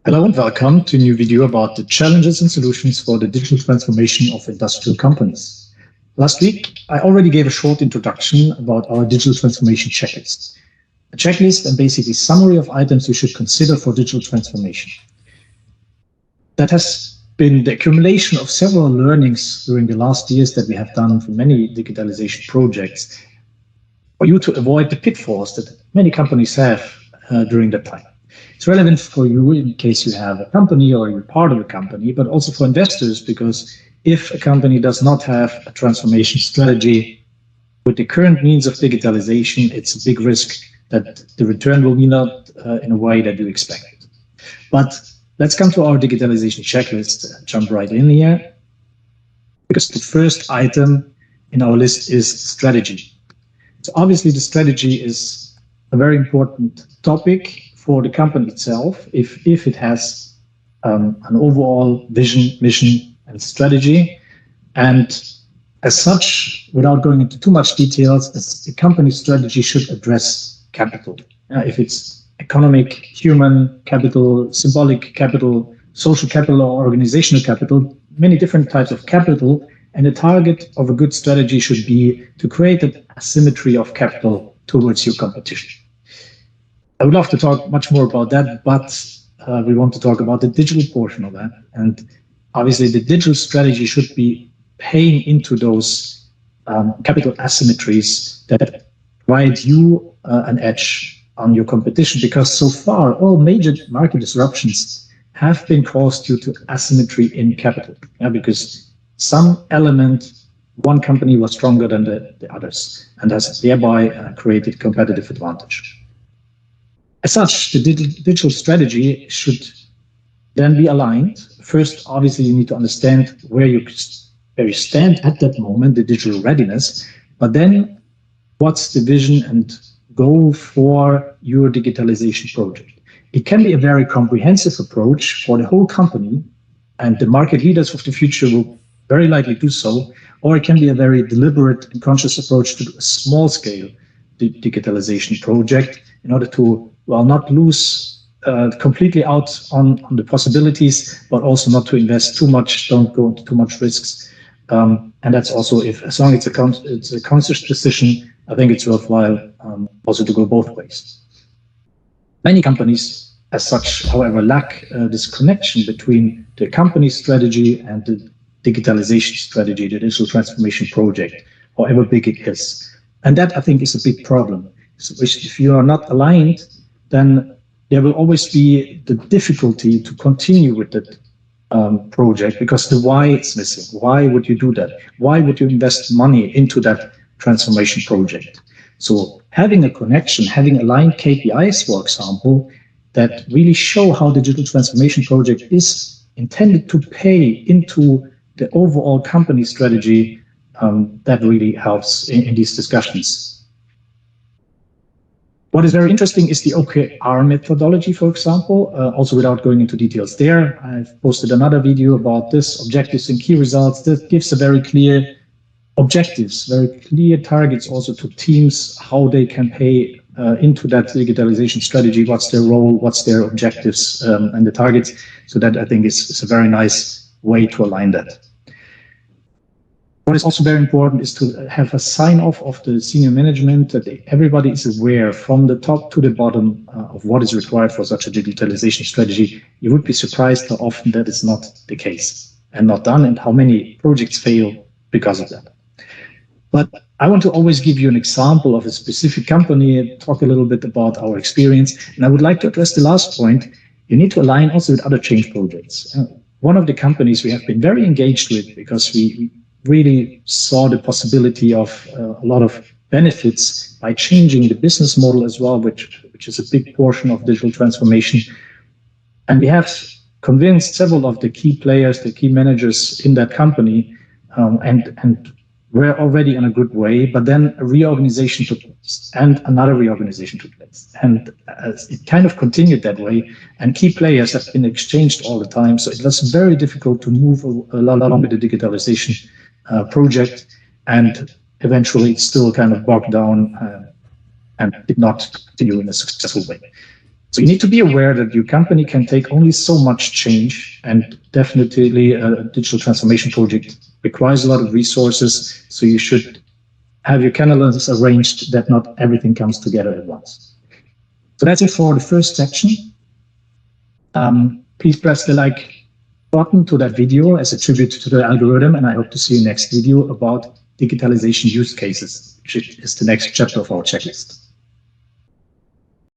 Hello and welcome to a new video about the challenges and solutions for the digital transformation of industrial companies. Last week, I already gave a short introduction about our digital transformation checklist. A checklist and basically summary of items you should consider for digital transformation. That has been the accumulation of several learnings during the last years that we have done for many digitalization projects for you to avoid the pitfalls that many companies have during that time. It's relevant for you in case you have a company or you're part of a company, but also for investors, because if a company does not have a transformation strategy with the current means of digitalization, it's a big risk that the return will be not in a way that you expect. But let's come to our digitalization checklist, jump right in here, because the first item in our list is strategy. So obviously the strategy is a very important topic for the company itself, if it has an overall vision, mission, and strategy. And as such, without going into too much details, the company strategy should address capital. If it's economic, human capital, symbolic capital, social capital, or organizational capital, many different types of capital. And the target of a good strategy should be to create an asymmetry of capital towards your competition. I would love to talk much more about that, but we want to talk about the digital portion of that. And obviously, the digital strategy should be paying into those capital asymmetries that provide you an edge on your competition, because so far, all major market disruptions have been caused due to asymmetry in capital, because some element, one company was stronger than the others, and has thereby created competitive advantage. As such, the digital strategy should then be aligned. First, obviously, you need to understand where you stand at that moment, the digital readiness, but then what's the vision and goal for your digitalization project? It can be a very comprehensive approach for the whole company, and the market leaders of the future will very likely do so, or it can be a very deliberate and conscious approach to a small scale digitalization project in order to not lose completely out on the possibilities, but also not to invest too much, don't go into too much risks. And that's also, as long as it's a conscious decision, I think it's worthwhile also to go both ways. Many companies, as such, however, lack this connection between the company strategy and the digitalization strategy, the digital transformation project, however big it is. And that, I think, is a big problem. So if you are not aligned, then there will always be the difficulty to continue with that project, because the why is missing. Why would you do that? Why would you invest money into that transformation project? So having a connection, having aligned KPIs, for example, that really show how the digital transformation project is intended to pay into the overall company strategy, that really helps in these discussions. What is very interesting is the OKR methodology, for example, also without going into details there. I've posted another video about this, objectives and key results. That gives a very clear objectives, very clear targets also to teams, how they can pay into that digitalization strategy, what's their role, what's their objectives and the targets. So that, I think, is a very nice way to align that. What is also very important is to have a sign-off of the senior management that everybody is aware from the top to the bottom of what is required for such a digitalization strategy. You would be surprised how often that is not the case and not done, and how many projects fail because of that. But I want to always give you an example of a specific company and talk a little bit about our experience. And I would like to address the last point. You need to align also with other change projects. One of the companies we have been very engaged with, because we really saw the possibility of a lot of benefits by changing the business model as well, which is a big portion of digital transformation. And we have convinced several of the key players, the key managers in that company, and we're already in a good way, but then a reorganization took place and another reorganization took place. And it kind of continued that way, and key players have been exchanged all the time. So it was very difficult to move along with the digitalization project, and eventually it still kind of bogged down and did not continue in a successful way. So you need to be aware that your company can take only so much change, and definitely a digital transformation project requires a lot of resources. So you should have your calendars arranged that not everything comes together at once. So that's it for the first section. Please press the like button to that video as a tribute to the algorithm, and I hope to see you next video about digitalization use cases, which is the next chapter of our checklist.